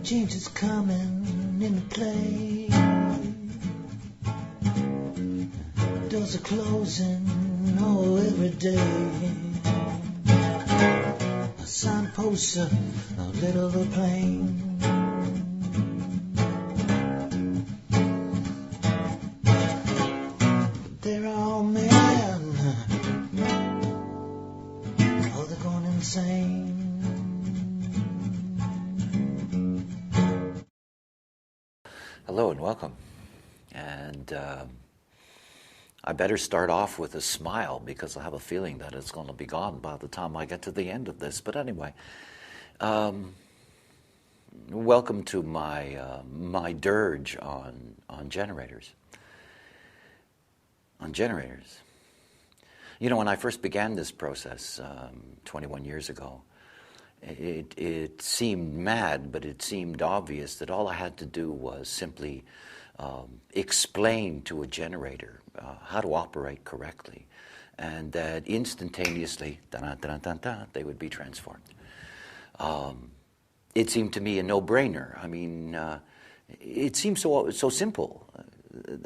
change is coming into play. Doors are closing, oh, every day. A signpost, a little of a plane. They're all men, oh, they're going insane. Hello and welcome. And I better start off with a smile because I have a feeling that it's going to be gone by the time I get to the end of this. But anyway, welcome to my dirge on generators. On generators. You know, when I first began this process 21 years ago, it seemed mad, but it seemed obvious that all I had to do was simply explain to a generator how to operate correctly, and that instantaneously, they would be transformed. It seemed to me a no-brainer. I mean, it seemed so simple.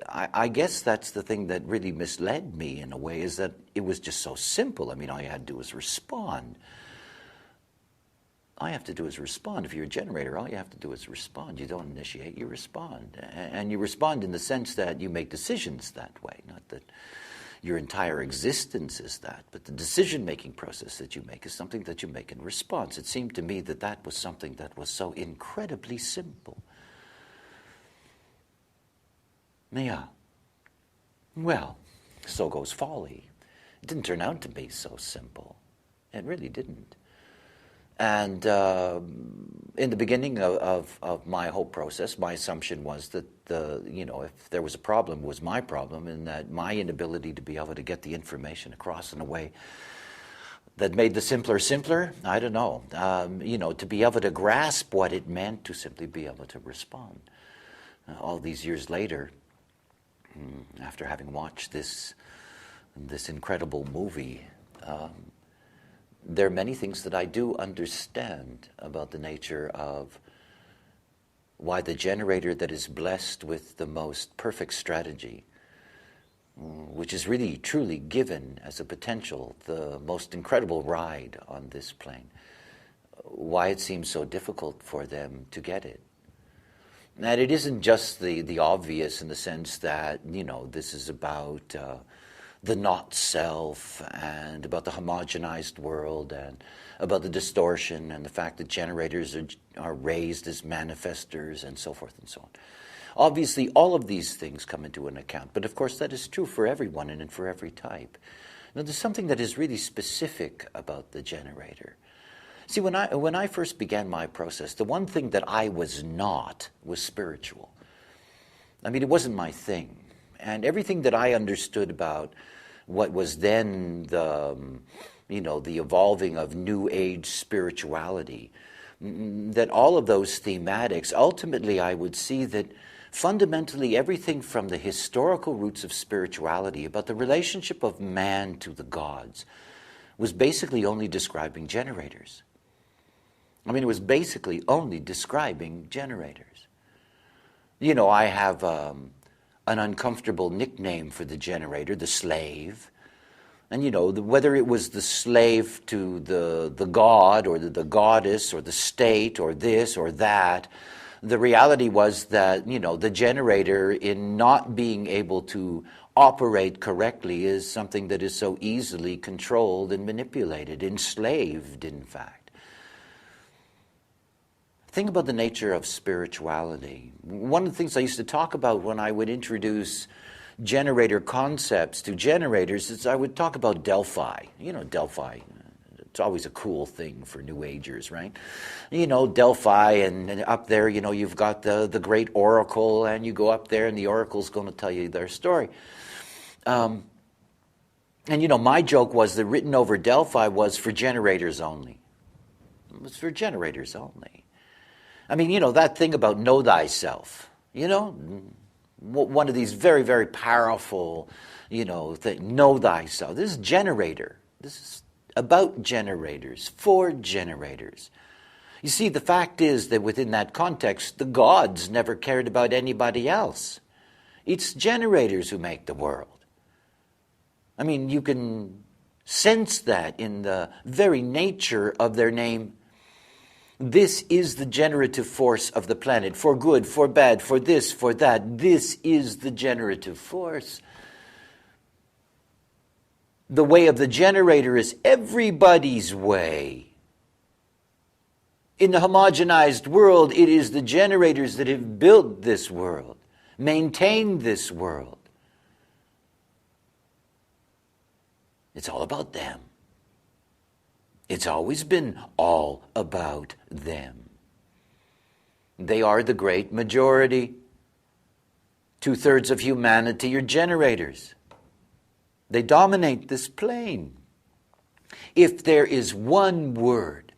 I guess that's the thing that really misled me in a way, is that it was just so simple. I mean, all you had to do was respond. All you have to do is respond. If you're a generator, all you have to do is respond. You don't initiate, you respond. And you respond in the sense that you make decisions that way, not that your entire existence is that, but the decision-making process that you make is something that you make in response. It seemed to me that that was something that was so incredibly simple. Yeah. Well, so goes folly. It didn't turn out to be so simple. It really didn't. And in the beginning of my whole process, my assumption was that if there was a problem, it was my problem, and that my inability to be able to get the information across in a way that made the simpler, I don't know. To be able to grasp what it meant to simply be able to respond. All these years later, after having watched this incredible movie, there are many things that I do understand about the nature of why the generator that is blessed with the most perfect strategy, which is really truly given as a potential, the most incredible ride on this plane, why it seems so difficult for them to get it. And it isn't just the obvious in the sense that, this is about the not-self and about the homogenized world and about the distortion and the fact that generators are raised as manifestors and so forth and so on. Obviously, all of these things come into an account, but of course that is true for everyone and for every type. Now, there's something that is really specific about the generator. See, when I first began my process, the one thing that I was not was spiritual. I mean, it wasn't my thing. And everything that I understood about what was then the evolving of New Age spirituality, that all of those thematics, ultimately I would see that fundamentally everything from the historical roots of spirituality about the relationship of man to the gods was basically only describing generators. I mean, it was basically only describing generators. I have an uncomfortable nickname for the generator, the slave. And whether it was the slave to the god or the goddess or the state or this or that, the reality was that, the generator, in not being able to operate correctly, is something that is so easily controlled and manipulated, enslaved, in fact. Think about the nature of spirituality. One of the things I used to talk about when I would introduce generator concepts to generators is I would talk about Delphi. Delphi, it's always a cool thing for New Agers, right? Delphi, and up there, you've got the great oracle, and you go up there and the oracle's going to tell you their story. And my joke was that written over Delphi was for generators only. It was for generators only. I mean, that thing about know thyself, one of these very, very powerful, things, know thyself. This is generator. This is about generators, for generators. You see, the fact is that within that context, the gods never cared about anybody else. It's generators who make the world. I mean, you can sense that in the very nature of their name. This is the generative force of the planet, for good, for bad, for this, for that. This is the generative force. The way of the generator is everybody's way. In the homogenized world, it is the generators that have built this world, maintained this world. It's all about them. It's always been all about them. They are the great majority. 2/3 of humanity are generators. They dominate this plane. If there is one word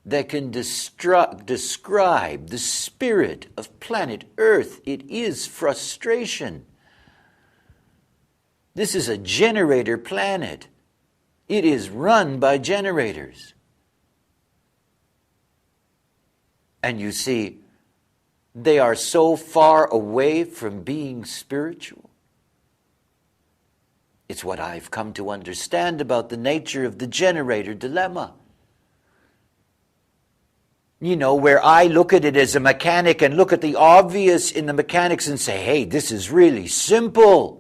that can describe the spirit of planet Earth, it is frustration. This is a generator planet. It is run by generators. And you see, they are so far away from being spiritual. It's what I've come to understand about the nature of the generator dilemma. You know, where I look at it as a mechanic and look at the obvious in the mechanics and say, hey, this is really simple.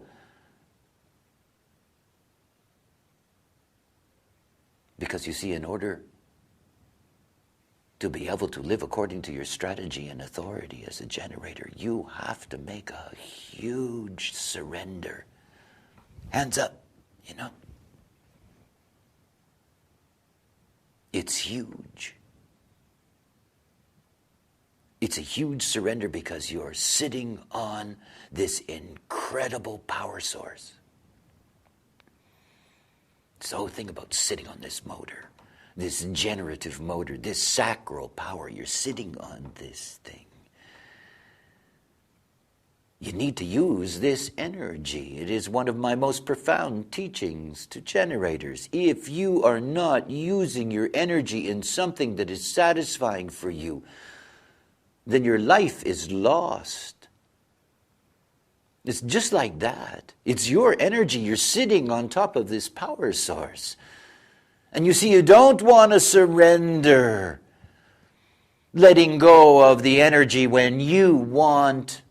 Because you see, in order to be able to live according to your strategy and authority as a generator, you have to make a huge surrender. Hands up, you know. It's huge. It's a huge surrender because you're sitting on this incredible power source. So think about sitting on this motor, this generative motor, this sacral power. You're sitting on this thing. You need to use this energy. It is one of my most profound teachings to generators. If you are not using your energy in something that is satisfying for you, then your life is lost. It's just like that. It's your energy. You're sitting on top of this power source. And you see, you don't want to surrender, letting go of the energy when you want.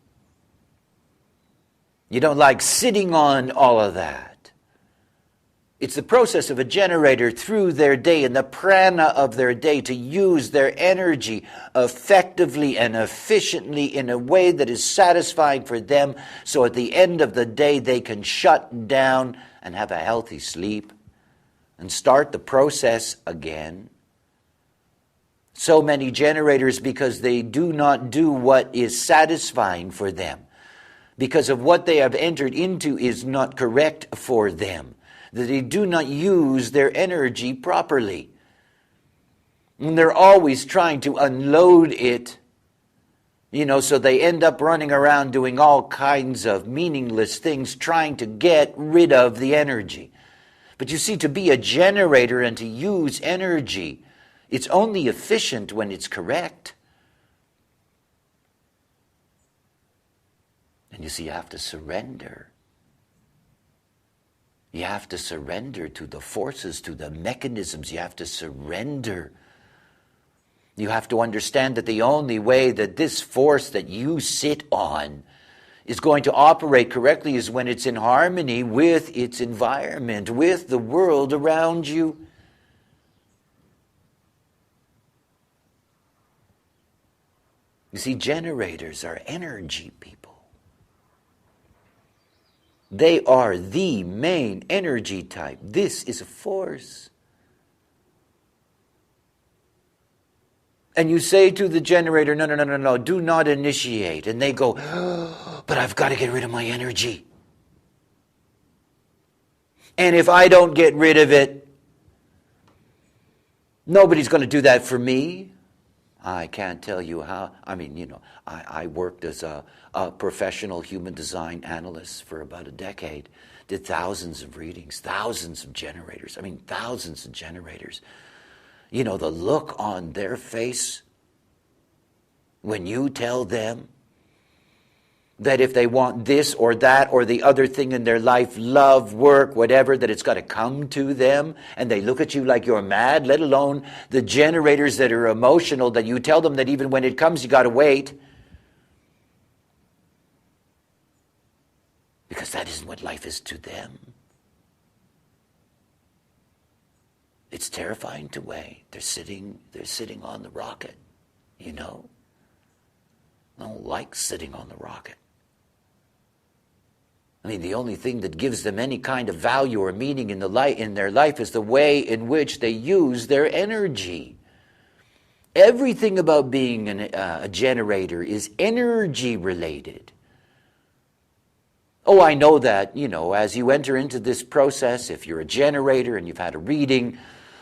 You don't like sitting on all of that. It's the process of a generator through their day and the prana of their day to use their energy effectively and efficiently in a way that is satisfying for them, so at the end of the day they can shut down and have a healthy sleep and start the process again. So many generators, because they do not do what is satisfying for them, because of what they have entered into is not correct for them, that they do not use their energy properly. And they're always trying to unload it, so they end up running around doing all kinds of meaningless things, trying to get rid of the energy. But you see, to be a generator and to use energy, it's only efficient when it's correct. And you see, you have to surrender. You have to surrender to the forces, to the mechanisms. You have to surrender. You have to understand that the only way that this force that you sit on is going to operate correctly is when it's in harmony with its environment, with the world around you. You see, generators are energy people. They are the main energy type. This is a force. And you say to the generator, no, do not initiate. And they go, but I've got to get rid of my energy. And if I don't get rid of it, nobody's going to do that for me. I can't tell you how. I worked as a professional human design analyst for about a decade, did thousands of readings, thousands of generators. You know, the look on their face when you tell them that if they want this or that or the other thing in their life, love, work, whatever, that it's got to come to them, and they look at you like you're mad, let alone the generators that are emotional, that you tell them that even when it comes, you got to wait. Because that isn't what life is to them. It's terrifying to wait. They're sitting on the rocket, you know. I don't like sitting on the rocket. I mean, the only thing that gives them any kind of value or meaning in their life is the way in which they use their energy. Everything about being a generator is energy related. Oh, I know that, you know, as you enter into this process, if you're a generator and you've had a reading,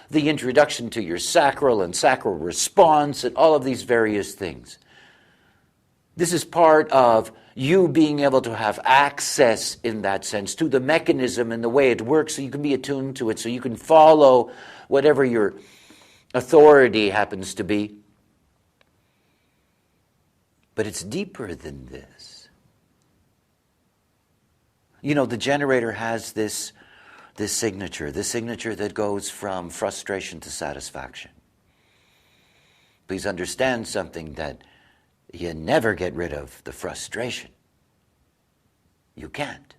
the introduction to your sacral and sacral response and all of these various things. This is part of you being able to have access in that sense to the mechanism and the way it works, so you can be attuned to it, so you can follow whatever your authority happens to be. But it's deeper than this. You know, the generator has this signature that goes from frustration to satisfaction. Please understand something, that you never get rid of the frustration. You can't.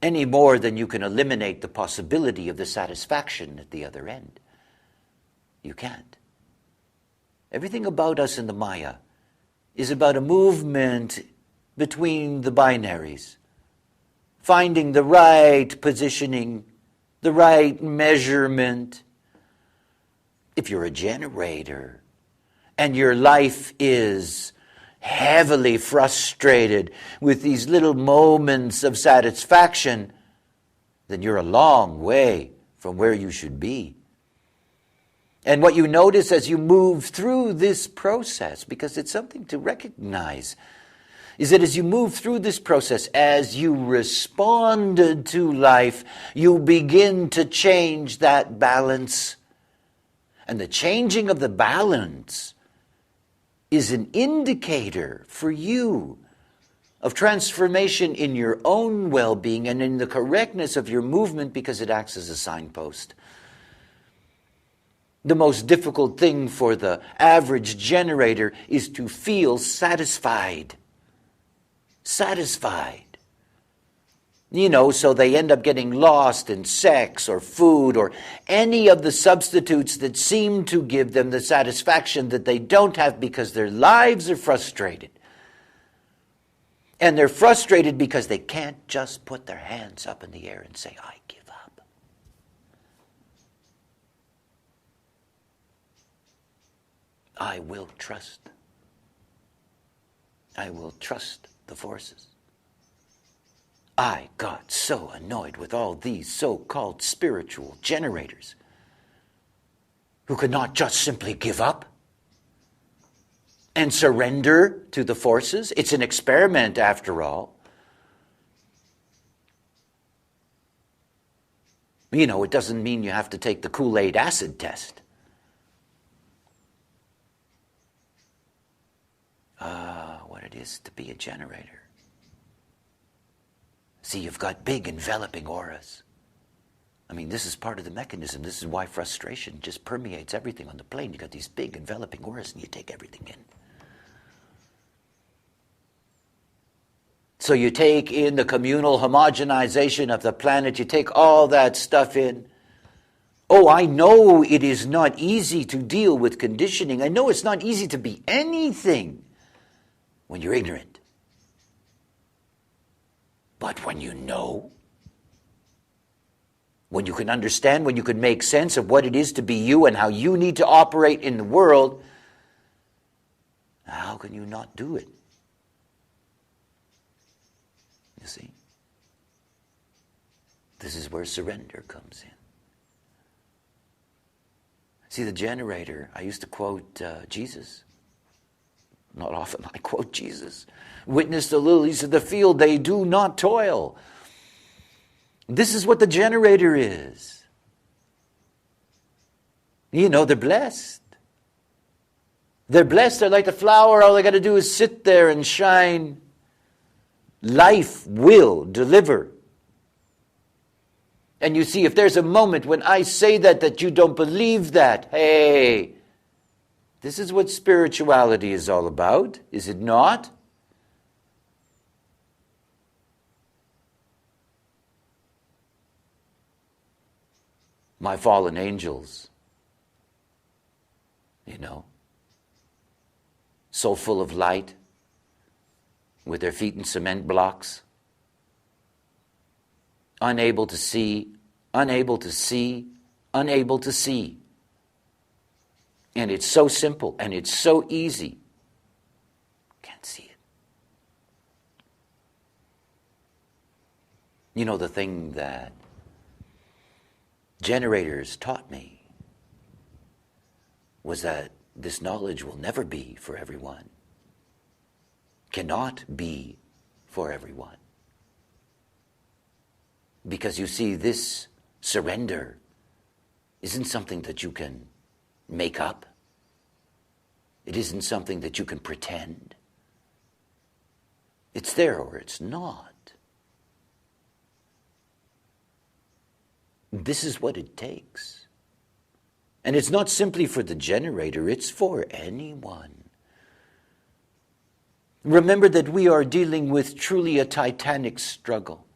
Any more than you can eliminate the possibility of the satisfaction at the other end. You can't. Everything about us in the Maya is about a movement between the binaries, finding the right positioning, the right measurement. If you're a generator, and your life is heavily frustrated with these little moments of satisfaction, then you're a long way from where you should be. And what you notice as you move through this process, because it's something to recognize, is that as you move through this process, as you respond to life, you begin to change that balance. And the changing of the balance is an indicator for you of transformation in your own well-being and in the correctness of your movement, because it acts as a signpost. The most difficult thing for the average generator is to feel satisfied. Satisfied. You know, so they end up getting lost in sex or food or any of the substitutes that seem to give them the satisfaction that they don't have, because their lives are frustrated. And they're frustrated because they can't just put their hands up in the air and say, I give up. I will trust. I will trust the forces. I got so annoyed with all these so-called spiritual generators who could not just simply give up and surrender to the forces. It's an experiment after all. You know, it doesn't mean you have to take the Kool-Aid acid test. What it is to be a generator. See, you've got big enveloping auras. I mean, this is part of the mechanism. This is why frustration just permeates everything on the plane. You've got these big enveloping auras and you take everything in. So you take in the communal homogenization of the planet. You take all that stuff in. Oh, I know it is not easy to deal with conditioning. I know it's not easy to be anything when you're ignorant. But when you know, when you can understand, when you can make sense of what it is to be you and how you need to operate in the world, how can you not do it? You see? This is where surrender comes in. See, the generator, I used to quote Jesus. Not often I quote Jesus. Witness the lilies of the field, they do not toil. This is what the generator is. You know, they're blessed. They're blessed. They're like the flower. All they got to do is sit there and shine. Life will deliver. And you see, if there's a moment when I say that you don't believe that, hey, this is what spirituality is all about, is it not? My fallen angels, you know, so full of light, with their feet in cement blocks, unable to see, unable to see, unable to see. And it's so simple and it's so easy. Can't see it. You know, the thing that generators taught me was that this knowledge will never be for everyone. Cannot be for everyone. Because you see, this surrender isn't something that you can make up. It isn't something that you can pretend. It's there or it's not. This is what it takes. And it's not simply for the generator, it's for anyone. Remember that we are dealing with truly a titanic struggle.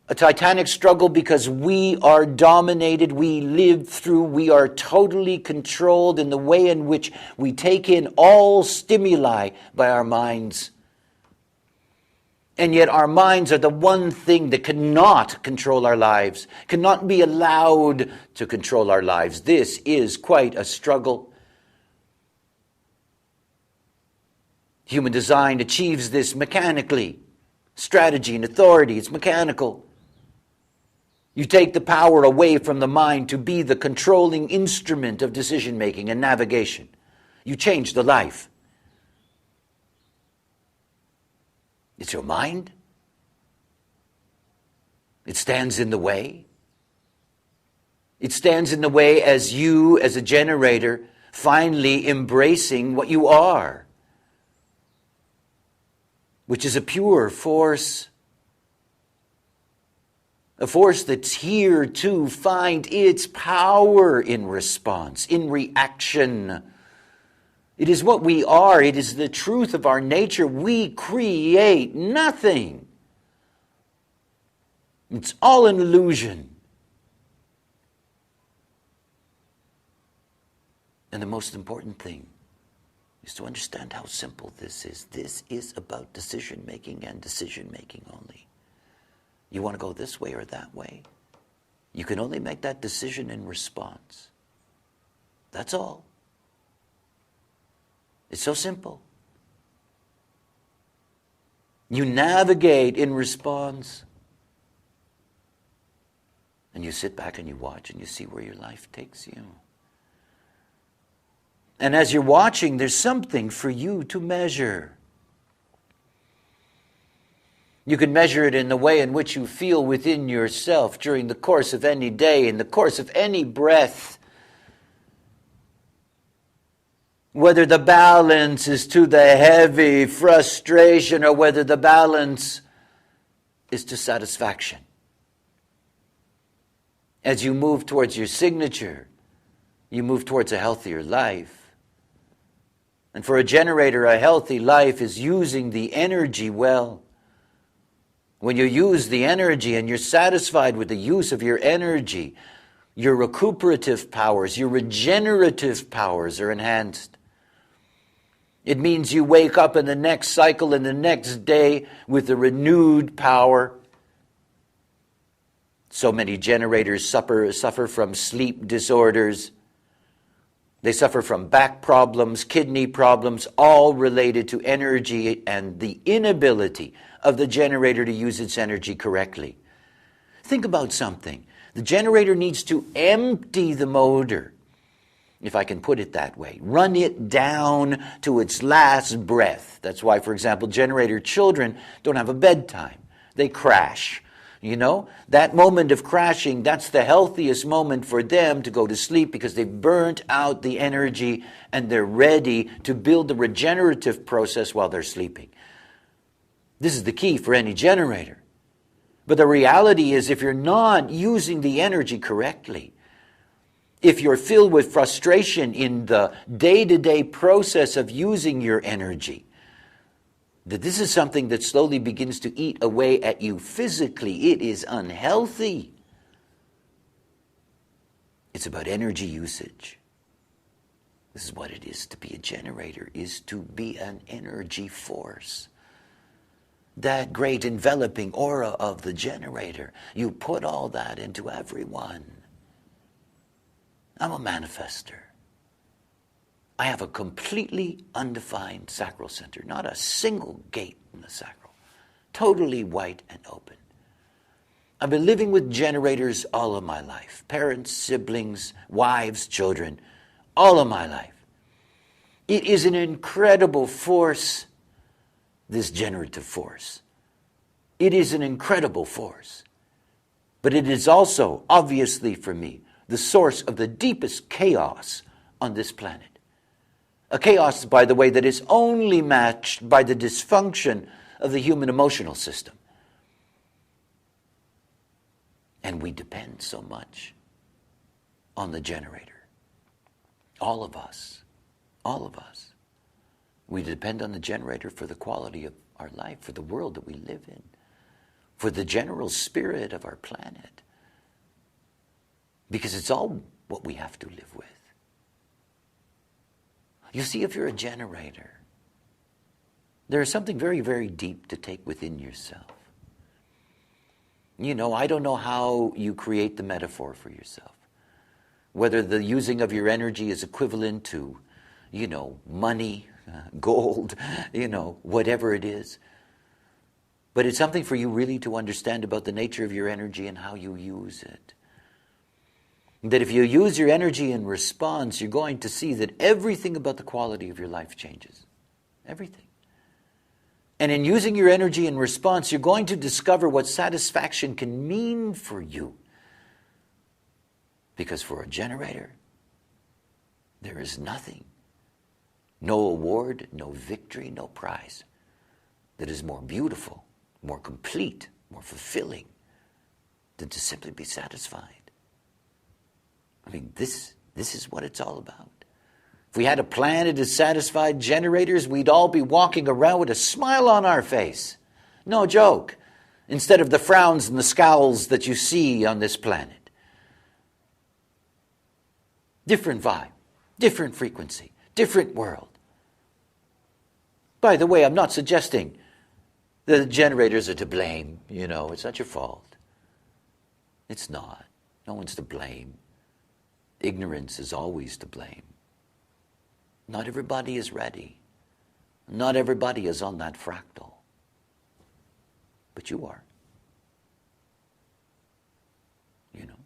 A titanic struggle because we are dominated, we live through, we are totally controlled in the way in which we take in all stimuli by our minds. And yet our minds are the one thing that cannot control our lives, cannot be allowed to control our lives. This is quite a struggle. Human design achieves this mechanically. Strategy and authority, it's mechanical. You take the power away from the mind to be the controlling instrument of decision-making and navigation. You change the life. It's your mind. It stands in the way. It stands in the way as you, as a generator, finally embracing what you are, which is a pure force. A force that's here to find its power in response, in reaction. It is what we are. It is the truth of our nature. We create nothing. It's all an illusion. And the most important thing is to understand how simple this is. This is about decision-making and decision-making only. You want to go this way or that way? You can only make that decision in response. That's all. It's so simple. You navigate in response. And you sit back and you watch and you see where your life takes you. And as you're watching, there's something for you to measure. You can measure it in the way in which you feel within yourself during the course of any day, in the course of any breath. Whether the balance is to the heavy frustration or whether the balance is to satisfaction. As you move towards your signature, you move towards a healthier life. And for a generator, a healthy life is using the energy well. When you use the energy and you're satisfied with the use of your energy, your recuperative powers, your regenerative powers are enhanced. It means you wake up in the next cycle and the next day with a renewed power. So many generators suffer from sleep disorders. They suffer from back problems, kidney problems, all related to energy and the inability of the generator to use its energy correctly. Think about something. The generator needs to empty the motor, if I can put it that way. Run it down to its last breath. That's why, for example, generator children don't have a bedtime. They crash. You know, that moment of crashing, that's the healthiest moment for them to go to sleep because they've burnt out the energy and they're ready to build the regenerative process while they're sleeping. This is the key for any generator. But the reality is, if you're not using the energy correctly, if you're filled with frustration in the day-to-day process of using your energy, that this is something that slowly begins to eat away at you physically. It is unhealthy. It's about energy usage. This is what it is to be a generator, is to be an energy force. That great enveloping aura of the generator, you put all that into everyone. I'm a manifester. I have a completely undefined sacral center, not a single gate in the sacral, totally white and open. I've been living with generators all of my life, parents, siblings, wives, children, all of my life. It is an incredible force, this generative force. It is an incredible force, but it is also, obviously for me, the source of the deepest chaos on this planet. A chaos, by the way, that is only matched by the dysfunction of the human emotional system. And we depend so much on the generator. All of us. We depend on the generator for the quality of our life, for the world that we live in, for the general spirit of our planet. Because it's all what we have to live with. You see, if you're a generator, there is something very, very deep to take within yourself. You know, I don't know how you create the metaphor for yourself. Whether the using of your energy is equivalent to, you know, money, gold, you know, whatever it is. But it's something for you really to understand about the nature of your energy and how you use it. That if you use your energy in response, you're going to see that everything about the quality of your life changes. Everything. And in using your energy in response, you're going to discover what satisfaction can mean for you. Because for a generator, there is nothing, no award, no victory, no prize that is more beautiful, more complete, more fulfilling than to simply be satisfied. I mean, this is what it's all about. If we had a planet of satisfied generators, we'd all be walking around with a smile on our face. No joke. Instead of the frowns and the scowls that you see on this planet. Different vibe, different frequency, different world. By the way, I'm not suggesting that the generators are to blame. You know, it's not your fault. It's not. No one's to blame. Ignorance is always to blame. Not everybody is ready. Not everybody is on that fractal. But you are. You know.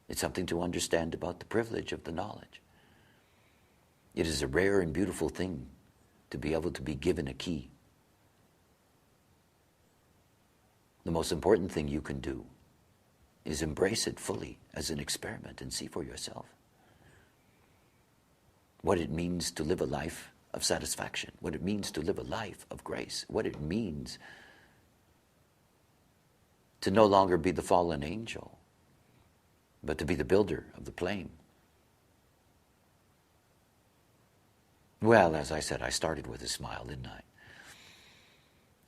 It's something to understand about the privilege of the knowledge. It is a rare and beautiful thing to be able to be given a key. The most important thing you can do is embrace it fully as an experiment and see for yourself what it means to live a life of satisfaction, what it means to live a life of grace, what it means to no longer be the fallen angel, but to be the builder of the plane. Well, as I said, I started with a smile, didn't I?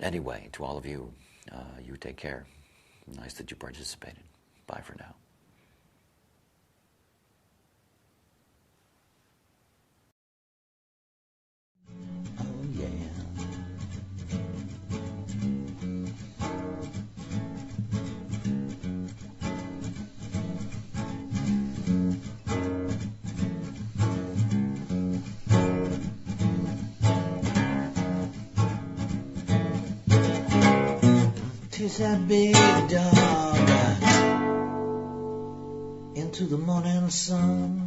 Anyway, to all of you, you take care. Nice that you participated. Bye for now. Oh yeah. Tis that big dog into the morning sun.